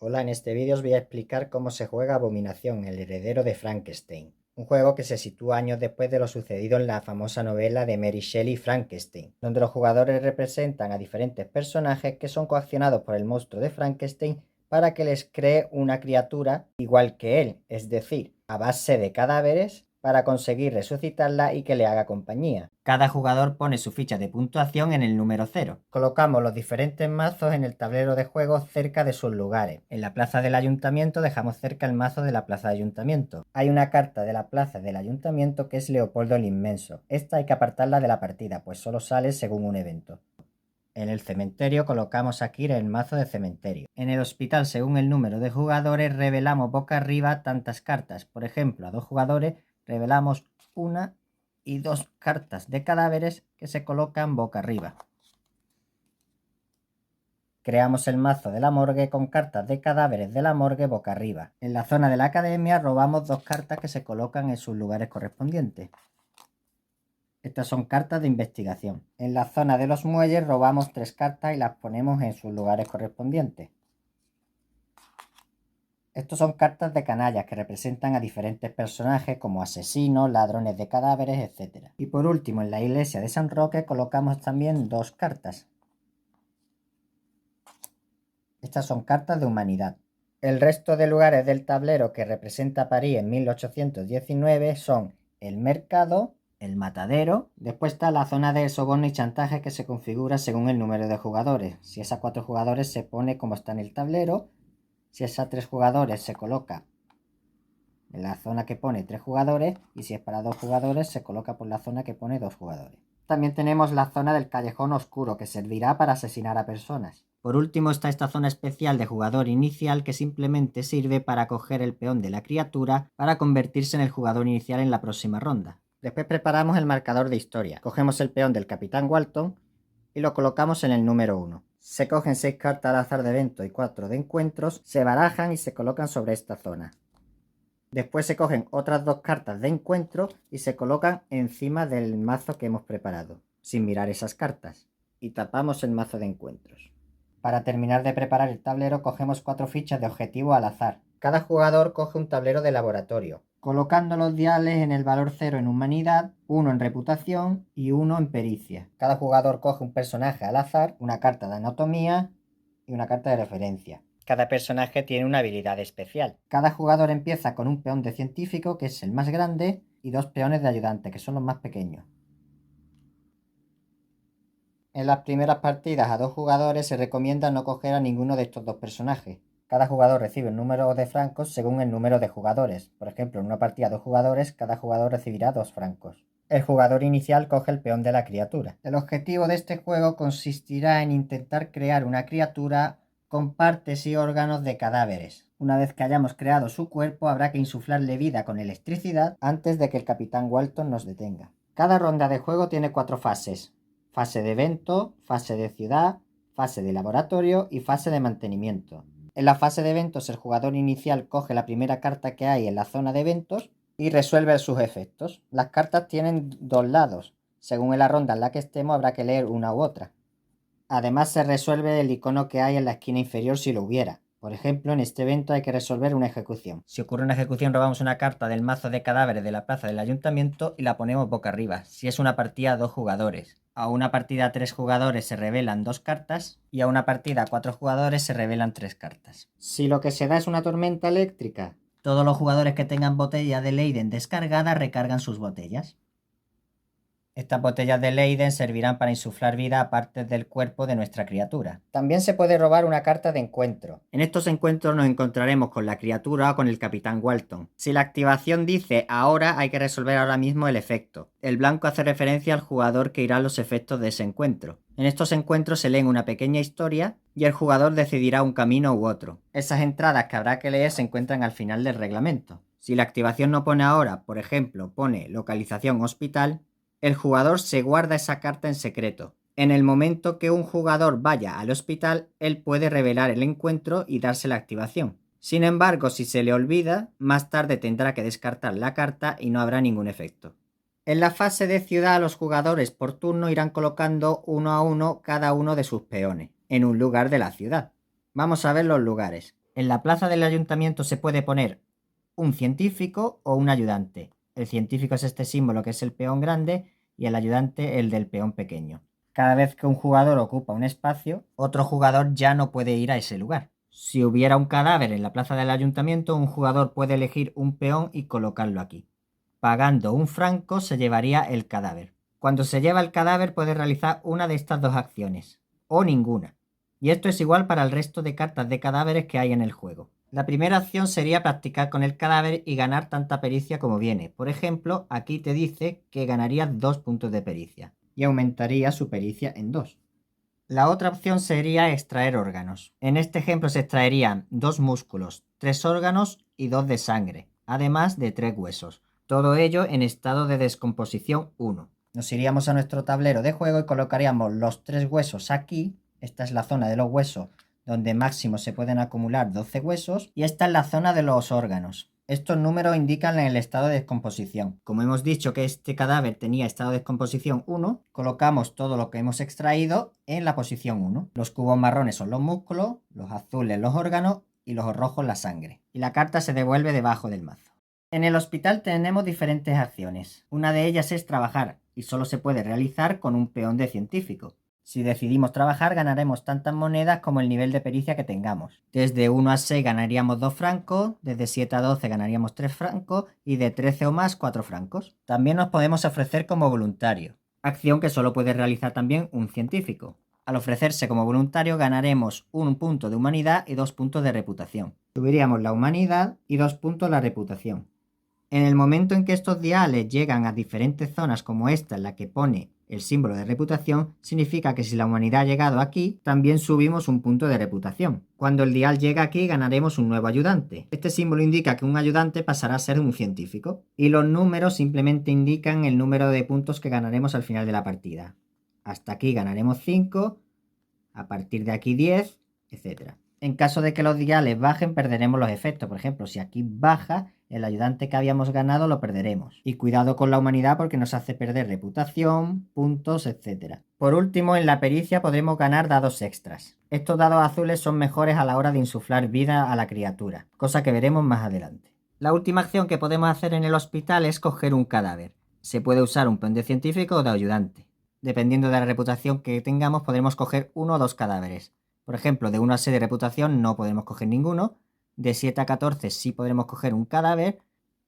Hola, en este vídeo os voy a explicar cómo se juega Abominación, el heredero de Frankenstein, un juego que se sitúa años después de lo sucedido en la famosa novela de Mary Shelley Frankenstein, donde los jugadores representan a diferentes personajes que son coaccionados por el monstruo de Frankenstein para que les cree una criatura igual que él, es decir, a base de cadáveres para conseguir resucitarla y que le haga compañía. Cada jugador pone su ficha de puntuación en el número 0. Colocamos los diferentes mazos en el tablero de juego cerca de sus lugares. En la plaza del ayuntamiento dejamos cerca el mazo de la plaza de ayuntamiento. Hay una carta de la plaza del ayuntamiento que es Leopoldo el Inmenso. Esta hay que apartarla de la partida, pues solo sale según un evento. En el cementerio colocamos aquí el mazo de cementerio. En el hospital, según el número de jugadores, revelamos boca arriba tantas cartas. Por ejemplo, a 2 jugadores revelamos 1 y 2 cartas de cadáveres que se colocan boca arriba. Creamos el mazo de la morgue con cartas de cadáveres de la morgue boca arriba. En la zona de la academia robamos 2 cartas que se colocan en sus lugares correspondientes. Estas son cartas de investigación. En la zona de los muelles robamos 3 cartas y las ponemos en sus lugares correspondientes. Estos son cartas de canallas que representan a diferentes personajes como asesinos, ladrones de cadáveres, etc. Y por último, en la iglesia de San Roque colocamos también 2 cartas. Estas son cartas de humanidad. El resto de lugares del tablero que representa París en 1819 son el mercado, el matadero, después está la zona de soborno y chantaje que se configura según el número de jugadores. Si es a 4 jugadores se pone como está en el tablero, si es a 3 jugadores se coloca en la zona que pone 3 jugadores y si es para 2 jugadores se coloca por la zona que pone 2 jugadores. También tenemos la zona del callejón oscuro que servirá para asesinar a personas. Por último está esta zona especial de jugador inicial que simplemente sirve para coger el peón de la criatura para convertirse en el jugador inicial en la próxima ronda. Después preparamos el marcador de historia. Cogemos el peón del Capitán Walton y lo colocamos en el número 1. Se cogen 6 cartas al azar de evento y 4 de encuentros, se barajan y se colocan sobre esta zona. Después se cogen otras 2 cartas de encuentro y se colocan encima del mazo que hemos preparado, sin mirar esas cartas, y tapamos el mazo de encuentros. Para terminar de preparar el tablero cogemos 4 fichas de objetivo al azar. Cada jugador coge un tablero de laboratorio, colocando los diales en el valor 0 en humanidad, 1 en reputación y 1 en pericia. Cada jugador coge un personaje al azar, una carta de anatomía y una carta de referencia. Cada personaje tiene una habilidad especial. Cada jugador empieza con un peón de científico, que es el más grande, y 2 peones de ayudante, que son los más pequeños. En las primeras partidas a 2 jugadores se recomienda no coger a ninguno de estos 2 personajes. Cada jugador recibe un número de francos según el número de jugadores. Por ejemplo, en una partida a 2 jugadores, cada jugador recibirá 2 francos. El jugador inicial coge el peón de la criatura. El objetivo de este juego consistirá en intentar crear una criatura con partes y órganos de cadáveres. Una vez que hayamos creado su cuerpo, habrá que insuflarle vida con electricidad antes de que el Capitán Walton nos detenga. Cada ronda de juego tiene 4 fases. Fase de evento, fase de ciudad, fase de laboratorio y fase de mantenimiento. En la fase de eventos el jugador inicial coge la primera carta que hay en la zona de eventos y resuelve sus efectos. Las cartas tienen 2 lados. Según en la ronda en la que estemos habrá que leer una u otra. Además se resuelve el icono que hay en la esquina inferior si lo hubiera. Por ejemplo, en este evento hay que resolver una ejecución. Si ocurre una ejecución, robamos una carta del mazo de cadáveres de la plaza del ayuntamiento y la ponemos boca arriba, si es una partida a 2 jugadores. A una partida a 3 jugadores se revelan 2 cartas y a una partida a 4 jugadores se revelan 3 cartas. Si lo que se da es una tormenta eléctrica, todos los jugadores que tengan botella de Leiden descargada recargan sus botellas. Estas botellas de Leiden servirán para insuflar vida a partes del cuerpo de nuestra criatura. También se puede robar una carta de encuentro. En estos encuentros nos encontraremos con la criatura o con el Capitán Walton. Si la activación dice ahora, hay que resolver ahora mismo el efecto. El blanco hace referencia al jugador que irá a los efectos de ese encuentro. En estos encuentros se leen una pequeña historia y el jugador decidirá un camino u otro. Esas entradas que habrá que leer se encuentran al final del reglamento. Si la activación no pone ahora, por ejemplo, pone localización hospital, el jugador se guarda esa carta en secreto. En el momento que un jugador vaya al hospital, él puede revelar el encuentro y darse la activación. Sin embargo, si se le olvida, más tarde tendrá que descartar la carta y no habrá ningún efecto. En la fase de ciudad, los jugadores por turno irán colocando 1 a 1 cada uno de sus peones en un lugar de la ciudad. Vamos a ver los lugares. En la plaza del ayuntamiento se puede poner un científico o un ayudante. El científico es este símbolo que es el peón grande y el ayudante el del peón pequeño. Cada vez que un jugador ocupa un espacio, otro jugador ya no puede ir a ese lugar. Si hubiera un cadáver en la plaza del ayuntamiento, un jugador puede elegir un peón y colocarlo aquí. Pagando un franco se llevaría el cadáver. Cuando se lleva el cadáver puede realizar una de estas dos acciones, o ninguna. Y esto es igual para el resto de cartas de cadáveres que hay en el juego. La primera acción sería practicar con el cadáver y ganar tanta pericia como viene. Por ejemplo, aquí te dice que ganarías 2 puntos de pericia y aumentaría su pericia en 2. La otra opción sería extraer órganos. En este ejemplo se extraerían 2 músculos, 3 órganos y 2 de sangre, además de 3 huesos. Todo ello en estado de descomposición 1. Nos iríamos a nuestro tablero de juego y colocaríamos los 3 huesos aquí. Esta es la zona de los huesos donde máximo se pueden acumular 12 huesos y esta es la zona de los órganos. Estos números indican el estado de descomposición. Como hemos dicho que este cadáver tenía estado de descomposición 1, colocamos todo lo que hemos extraído en la posición 1. Los cubos marrones son los músculos, los azules los órganos y los rojos la sangre. Y la carta se devuelve debajo del mazo. En el hospital tenemos diferentes acciones. Una de ellas es trabajar y solo se puede realizar con un peón de científico. Si decidimos trabajar, ganaremos tantas monedas como el nivel de pericia que tengamos. Desde 1 a 6 ganaríamos 2 francos, desde 7 a 12 ganaríamos 3 francos y de 13 o más 4 francos. También nos podemos ofrecer como voluntario, acción que solo puede realizar también un científico. Al ofrecerse como voluntario ganaremos 1 punto de humanidad y 2 puntos de reputación. Subiríamos la humanidad y 2 puntos la reputación. En el momento en que estos diales llegan a diferentes zonas como esta en la que pone el símbolo de reputación, significa que si la humanidad ha llegado aquí, también subimos un punto de reputación. Cuando el dial llega aquí, ganaremos un nuevo ayudante. Este símbolo indica que un ayudante pasará a ser un científico. Y los números simplemente indican el número de puntos que ganaremos al final de la partida. Hasta aquí ganaremos 5, a partir de aquí 10, etc. En caso de que los diales bajen, perderemos los efectos. Por ejemplo, si aquí baja, el ayudante que habíamos ganado lo perderemos. Y cuidado con la humanidad porque nos hace perder reputación, puntos, etc. Por último, en la pericia podremos ganar dados extras. Estos dados azules son mejores a la hora de insuflar vida a la criatura, cosa que veremos más adelante. La última acción que podemos hacer en el hospital es coger un cadáver. Se puede usar un peón de científico o de ayudante. Dependiendo de la reputación que tengamos, podremos coger 1 o 2 cadáveres. Por ejemplo, de 1 a 6 de reputación no podemos coger ninguno. De 7 a 14 sí podremos coger un cadáver.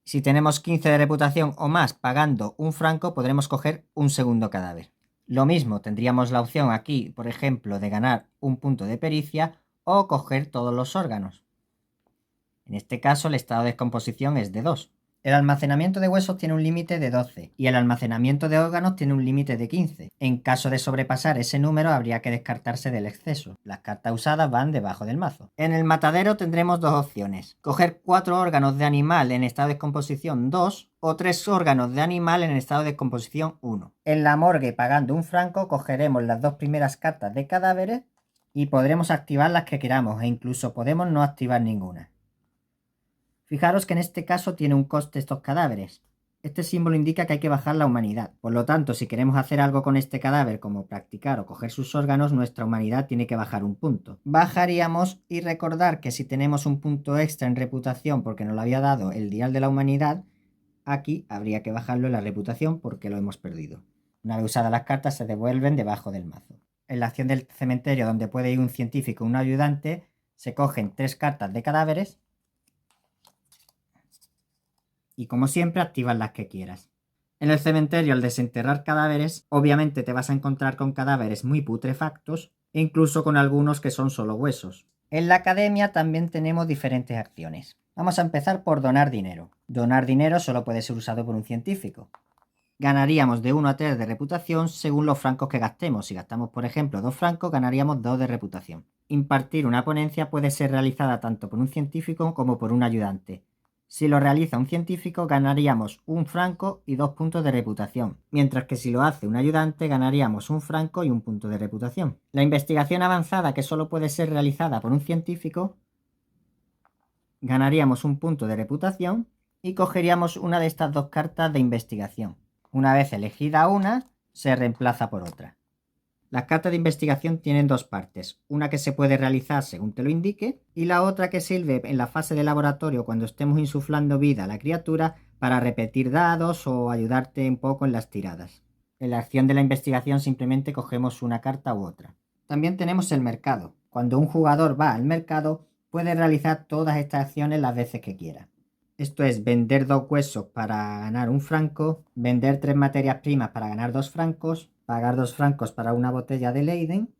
Si tenemos 15 de reputación o más pagando un franco, podremos coger un segundo cadáver. Lo mismo, tendríamos la opción aquí, por ejemplo, de ganar un punto de pericia o coger todos los órganos. En este caso, el estado de descomposición es de 2. El almacenamiento de huesos tiene un límite de 12 y el almacenamiento de órganos tiene un límite de 15. En caso de sobrepasar ese número habría que descartarse del exceso. Las cartas usadas van debajo del mazo. En el matadero tendremos 2 opciones. Coger 4 órganos de animal en estado de descomposición 2 o 3 órganos de animal en estado de descomposición 1. En la morgue, pagando un franco, cogeremos las 2 primeras cartas de cadáveres y podremos activar las que queramos e incluso podemos no activar ninguna. Fijaros que en este caso tiene un coste estos cadáveres. Este símbolo indica que hay que bajar la humanidad. Por lo tanto, si queremos hacer algo con este cadáver, como practicar o coger sus órganos, nuestra humanidad tiene que bajar un punto. Bajaríamos y recordar que si tenemos un punto extra en reputación porque nos lo había dado el dial de la humanidad, aquí habría que bajarlo en la reputación porque lo hemos perdido. Una vez usadas las cartas se devuelven debajo del mazo. En la acción del cementerio, donde puede ir un científico o un ayudante, se cogen 3 cartas de cadáveres y como siempre activas las que quieras. En el cementerio, al desenterrar cadáveres, obviamente te vas a encontrar con cadáveres muy putrefactos e incluso con algunos que son solo huesos. En la academia también tenemos diferentes acciones. Vamos a empezar por donar dinero. Donar dinero solo puede ser usado por un científico. Ganaríamos de 1 a 3 de reputación según los francos que gastemos. Si gastamos, por ejemplo, 2 francos, ganaríamos 2 de reputación. Impartir una ponencia puede ser realizada tanto por un científico como por un ayudante. Si lo realiza un científico, ganaríamos 1 franco y 2 puntos de reputación, mientras que si lo hace un ayudante, ganaríamos 1 franco y 1 punto de reputación. La investigación avanzada, que solo puede ser realizada por un científico, ganaríamos 1 punto de reputación y cogeríamos una de estas 2 cartas de investigación. Una vez elegida una, se reemplaza por otra. Las cartas de investigación tienen dos partes, una que se puede realizar según te lo indique y la otra que sirve en la fase de laboratorio cuando estemos insuflando vida a la criatura para repetir dados o ayudarte un poco en las tiradas. En la acción de la investigación simplemente cogemos una carta u otra. También tenemos el mercado. Cuando un jugador va al mercado puede realizar todas estas acciones las veces que quiera. Esto es vender 2 huesos para ganar 1 franco, vender 3 materias primas para ganar 2 francos, pagar 2 francos para una botella de Leiden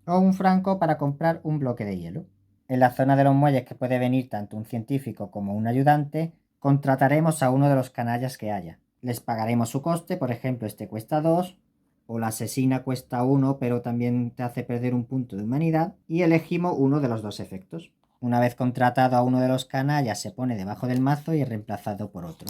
o 1 franco para comprar un bloque de hielo. En la zona de los muelles, que puede venir tanto un científico como un ayudante, contrataremos a uno de los canallas que haya. Les pagaremos su coste, por ejemplo, este cuesta 2, o la asesina cuesta 1, pero también te hace perder un punto de humanidad, y elegimos uno de los dos efectos. Una vez contratado a uno de los canallas, se pone debajo del mazo y es reemplazado por otro.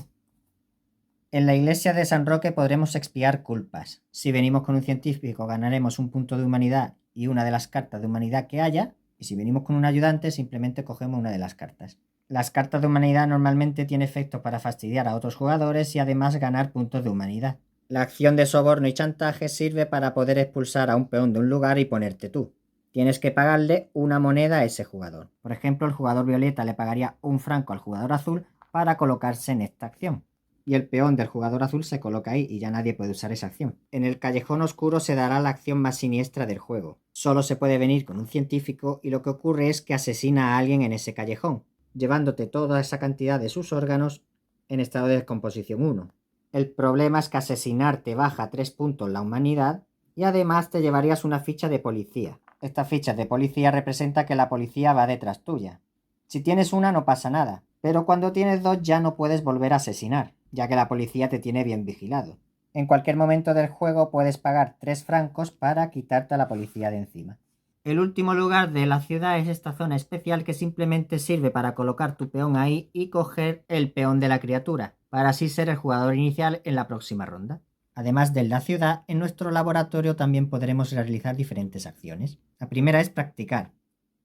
En la iglesia de San Roque podremos expiar culpas. Si venimos con un científico ganaremos un punto de humanidad y una de las cartas de humanidad que haya, y si venimos con un ayudante simplemente cogemos una de las cartas. Las cartas de humanidad normalmente tienen efecto para fastidiar a otros jugadores y además ganar puntos de humanidad. La acción de soborno y chantaje sirve para poder expulsar a un peón de un lugar y ponerte tú. Tienes que pagarle una moneda a ese jugador. Por ejemplo, el jugador violeta le pagaría 1 franco al jugador azul para colocarse en esta acción. Y el peón del jugador azul se coloca ahí y ya nadie puede usar esa acción. En el callejón oscuro se dará la acción más siniestra del juego. Solo se puede venir con un científico y lo que ocurre es que asesina a alguien en ese callejón, llevándote toda esa cantidad de sus órganos en estado de descomposición 1. El problema es que asesinar te baja 3 puntos la humanidad y además te llevarías una ficha de policía. Esta ficha de policía representa que la policía va detrás tuya. Si tienes una no pasa nada, pero cuando tienes 2 ya no puedes volver a asesinar, ya que la policía te tiene bien vigilado. En cualquier momento del juego puedes pagar 3 francos para quitarte a la policía de encima. El último lugar de la ciudad es esta zona especial que simplemente sirve para colocar tu peón ahí y coger el peón de la criatura, para así ser el jugador inicial en la próxima ronda. Además de la ciudad, en nuestro laboratorio también podremos realizar diferentes acciones. La primera es practicar.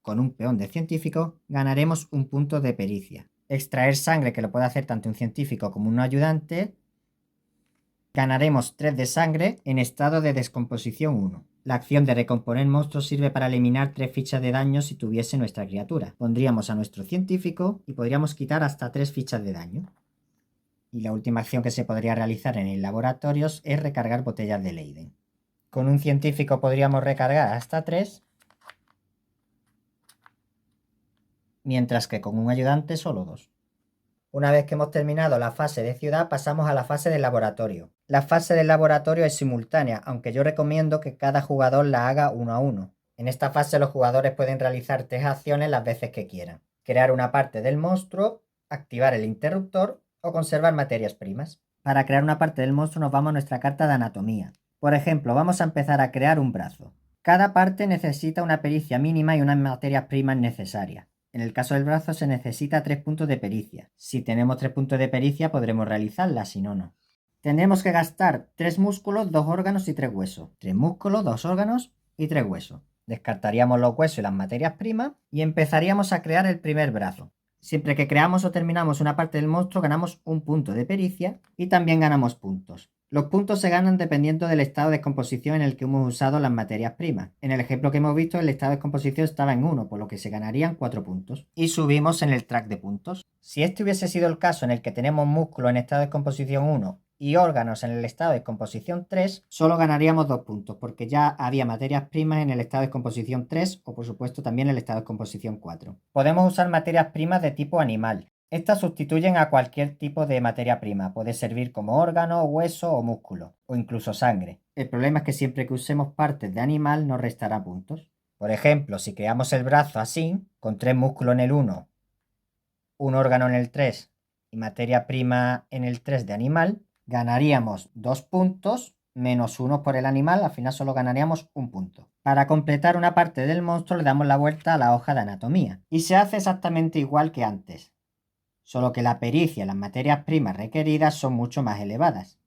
Con un peón de científico ganaremos un punto de pericia. Extraer sangre, que lo puede hacer tanto un científico como un ayudante, ganaremos 3 de sangre en estado de descomposición 1. La acción de recomponer monstruos sirve para eliminar 3 fichas de daño si tuviese nuestra criatura. Pondríamos a nuestro científico y podríamos quitar hasta 3 fichas de daño. Y la última acción que se podría realizar en el laboratorio es recargar botellas de Leiden. Con un científico podríamos recargar hasta 3, mientras que con un ayudante solo 2. Una vez que hemos terminado la fase de ciudad, pasamos a la fase de laboratorio. La fase del laboratorio es simultánea, aunque yo recomiendo que cada jugador la haga uno a uno. En esta fase los jugadores pueden realizar 3 acciones las veces que quieran. Crear una parte del monstruo, activar el interruptor o conservar materias primas. Para crear una parte del monstruo nos vamos a nuestra carta de anatomía. Por ejemplo, vamos a empezar a crear un brazo. Cada parte necesita una pericia mínima y unas materias primas necesarias. En el caso del brazo se necesita 3 puntos de pericia. Si tenemos 3 puntos de pericia podremos realizarla, si no, no. Tendremos que gastar 3 músculos, 2 órganos y 3 huesos. 3 músculos, 2 órganos y 3 huesos. Descartaríamos los huesos y las materias primas y empezaríamos a crear el primer brazo. Siempre que creamos o terminamos una parte del monstruo ganamos un punto de pericia y también ganamos puntos. Los puntos se ganan dependiendo del estado de descomposición en el que hemos usado las materias primas. En el ejemplo que hemos visto, el estado de descomposición estaba en 1, por lo que se ganarían 4 puntos. Y subimos en el track de puntos. Si este hubiese sido el caso en el que tenemos músculo en estado de descomposición 1 y órganos en el estado de descomposición 3, solo ganaríamos 2 puntos, porque ya había materias primas en el estado de descomposición 3 o por supuesto también en el estado de descomposición 4. Podemos usar materias primas de tipo animal. Estas sustituyen a cualquier tipo de materia prima, puede servir como órgano, hueso o músculo, o incluso sangre. El problema es que siempre que usemos partes de animal nos restará puntos. Por ejemplo, si creamos el brazo así, con 3 músculos en el 1, un órgano en el 3 y materia prima en el 3 de animal, ganaríamos 2 puntos menos 1 por el animal, al final solo ganaríamos 1 punto. Para completar una parte del monstruo le damos la vuelta a la hoja de anatomía y se hace exactamente igual que antes. Solo que la pericia y las materias primas requeridas son mucho más elevadas.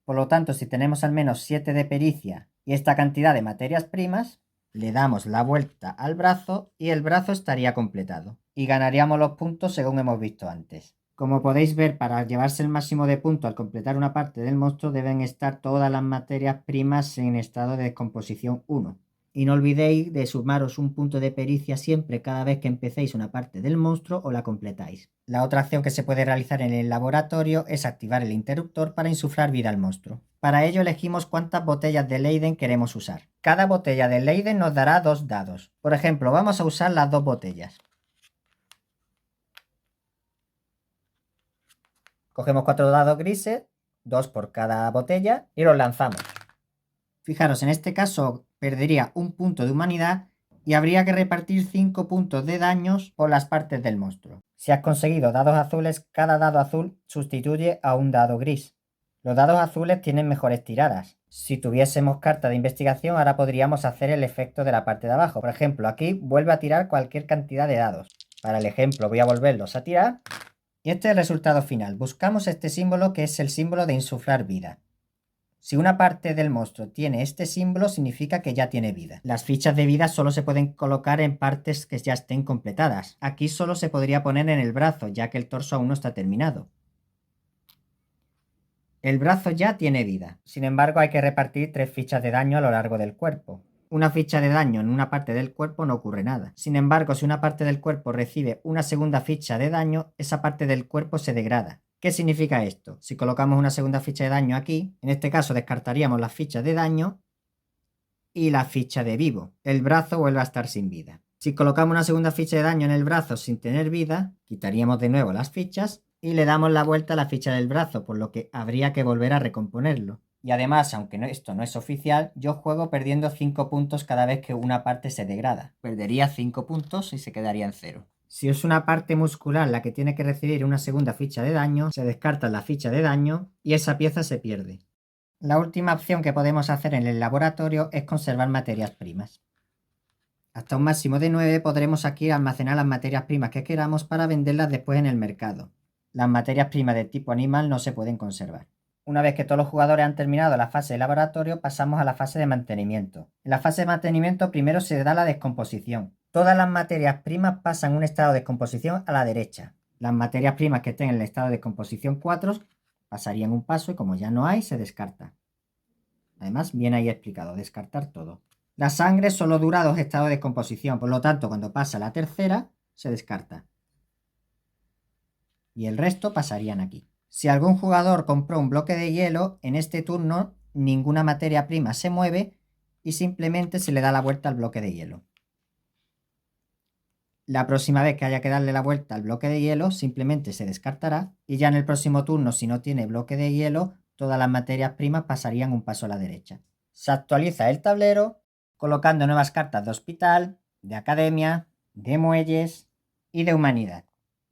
Por lo tanto, si tenemos al menos 7 de pericia y esta cantidad de materias primas, le damos la vuelta al brazo y el brazo estaría completado. Y ganaríamos los puntos según hemos visto antes. Como podéis ver, para llevarse el máximo de puntos al completar una parte del monstruo deben estar todas las materias primas en estado de descomposición 1. Y no olvidéis de sumaros un punto de pericia siempre cada vez que empecéis una parte del monstruo o la completáis. La otra acción que se puede realizar en el laboratorio es activar el interruptor para insuflar vida al monstruo. Para ello elegimos cuántas botellas de Leyden queremos usar. Cada botella de Leyden nos dará 2 dados. Por ejemplo, vamos a usar las 2 botellas. Cogemos 4 dados grises, 2 por cada botella, y los lanzamos. Fijaros, en este caso perdería un punto de humanidad y habría que repartir 5 puntos de daños por las partes del monstruo. Si has conseguido dados azules, cada dado azul sustituye a un dado gris. Los dados azules tienen mejores tiradas. Si tuviésemos carta de investigación, ahora podríamos hacer el efecto de la parte de abajo. Por ejemplo, aquí vuelve a tirar cualquier cantidad de dados. Para el ejemplo voy a volverlos a tirar. Y este es el resultado final. Buscamos este símbolo que es el símbolo de insuflar vida. Si una parte del monstruo tiene este símbolo, significa que ya tiene vida. Las fichas de vida solo se pueden colocar en partes que ya estén completadas. Aquí solo se podría poner en el brazo, ya que el torso aún no está terminado. El brazo ya tiene vida. Sin embargo, hay que repartir 3 fichas de daño a lo largo del cuerpo. Una ficha de daño en una parte del cuerpo no ocurre nada. Sin embargo, si una parte del cuerpo recibe una segunda ficha de daño, esa parte del cuerpo se degrada. ¿Qué significa esto? Si colocamos una segunda ficha de daño aquí, en este caso descartaríamos las fichas de daño y la ficha de vivo. El brazo vuelve a estar sin vida. Si colocamos una segunda ficha de daño en el brazo sin tener vida, quitaríamos de nuevo las fichas y le damos la vuelta a la ficha del brazo, por lo que habría que volver a recomponerlo. Y además, aunque esto no es oficial, yo juego perdiendo 5 puntos cada vez que una parte se degrada. Perdería 5 puntos y se quedaría en 0. Si es una parte muscular la que tiene que recibir una segunda ficha de daño, se descarta la ficha de daño y esa pieza se pierde. La última opción que podemos hacer en el laboratorio es conservar materias primas. Hasta un máximo de 9 podremos aquí almacenar las materias primas que queramos para venderlas después en el mercado. Las materias primas de tipo animal no se pueden conservar. Una vez que todos los jugadores han terminado la fase de laboratorio, pasamos a la fase de mantenimiento. En la fase de mantenimiento primero se da la descomposición. Todas las materias primas pasan un estado de descomposición a la derecha. Las materias primas que estén en el estado de descomposición 4 pasarían un paso y como ya no hay, se descarta. Además, viene ahí explicado, descartar todo. La sangre solo dura 2 estados de descomposición, por lo tanto, cuando pasa la tercera, se descarta. Y el resto pasarían aquí. Si algún jugador compró un bloque de hielo, en este turno ninguna materia prima se mueve y simplemente se le da la vuelta al bloque de hielo. La próxima vez que haya que darle la vuelta al bloque de hielo, simplemente se descartará y ya en el próximo turno, si no tiene bloque de hielo, todas las materias primas pasarían un paso a la derecha. Se actualiza el tablero colocando nuevas cartas de hospital, de academia, de muelles y de humanidad.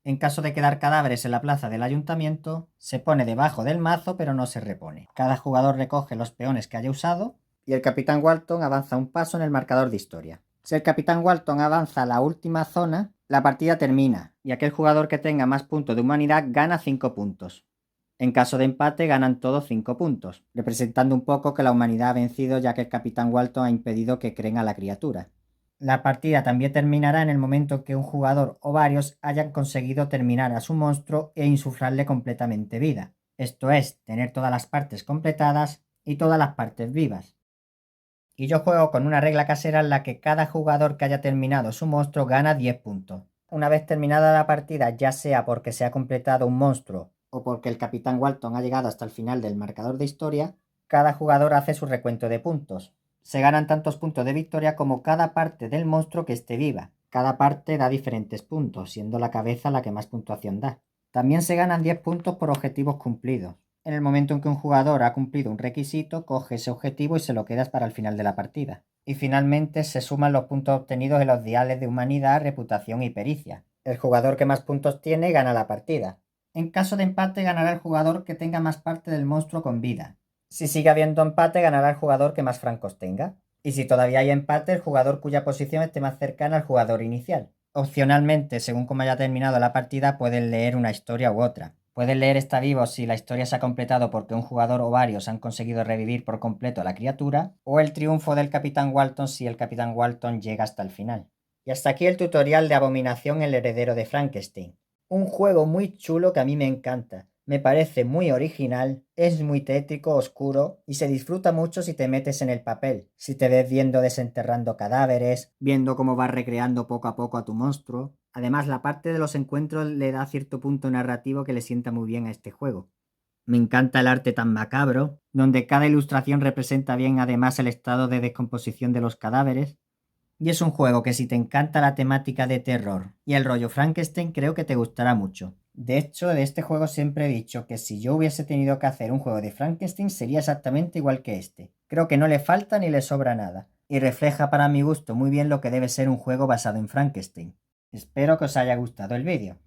En caso de quedar cadáveres en la plaza del ayuntamiento, se pone debajo del mazo pero no se repone. Cada jugador recoge los peones que haya usado y el capitán Walton avanza un paso en el marcador de historia. Si el capitán Walton avanza a la última zona, la partida termina y aquel jugador que tenga más puntos de humanidad gana 5 puntos. En caso de empate ganan todos 5 puntos, representando un poco que la humanidad ha vencido ya que el capitán Walton ha impedido que creen a la criatura. La partida también terminará en el momento que un jugador o varios hayan conseguido terminar a su monstruo e insuflarle completamente vida. Esto es, tener todas las partes completadas y todas las partes vivas. Y yo juego con una regla casera en la que cada jugador que haya terminado su monstruo gana 10 puntos. Una vez terminada la partida, ya sea porque se ha completado un monstruo o porque el capitán Walton ha llegado hasta el final del marcador de historia, cada jugador hace su recuento de puntos. Se ganan tantos puntos de victoria como cada parte del monstruo que esté viva. Cada parte da diferentes puntos, siendo la cabeza la que más puntuación da. También se ganan 10 puntos por objetivos cumplidos. En el momento en que un jugador ha cumplido un requisito, coge ese objetivo y se lo quedas para el final de la partida. Y finalmente se suman los puntos obtenidos en los diales de humanidad, reputación y pericia. El jugador que más puntos tiene gana la partida. En caso de empate ganará el jugador que tenga más parte del monstruo con vida. Si sigue habiendo empate, ganará el jugador que más francos tenga. Y si todavía hay empate, el jugador cuya posición esté más cercana al jugador inicial. Opcionalmente, según como haya terminado la partida, pueden leer una historia u otra. Pueden leer está vivo si la historia se ha completado porque un jugador o varios han conseguido revivir por completo a la criatura, o el triunfo del capitán Walton si el capitán Walton llega hasta el final. Y hasta aquí el tutorial de Abominación, el heredero de Frankenstein. Un juego muy chulo que a mí me encanta. Me parece muy original, es muy tétrico, oscuro y se disfruta mucho si te metes en el papel, si te ves viendo desenterrando cadáveres, viendo cómo vas recreando poco a poco a tu monstruo. Además, la parte de los encuentros le da cierto punto narrativo que le sienta muy bien a este juego. Me encanta el arte tan macabro, donde cada ilustración representa bien además el estado de descomposición de los cadáveres. Y es un juego que si te encanta la temática de terror y el rollo Frankenstein, creo que te gustará mucho. De hecho, de este juego siempre he dicho que si yo hubiese tenido que hacer un juego de Frankenstein sería exactamente igual que este. Creo que no le falta ni le sobra nada, y refleja para mi gusto muy bien lo que debe ser un juego basado en Frankenstein. Espero que os haya gustado el vídeo.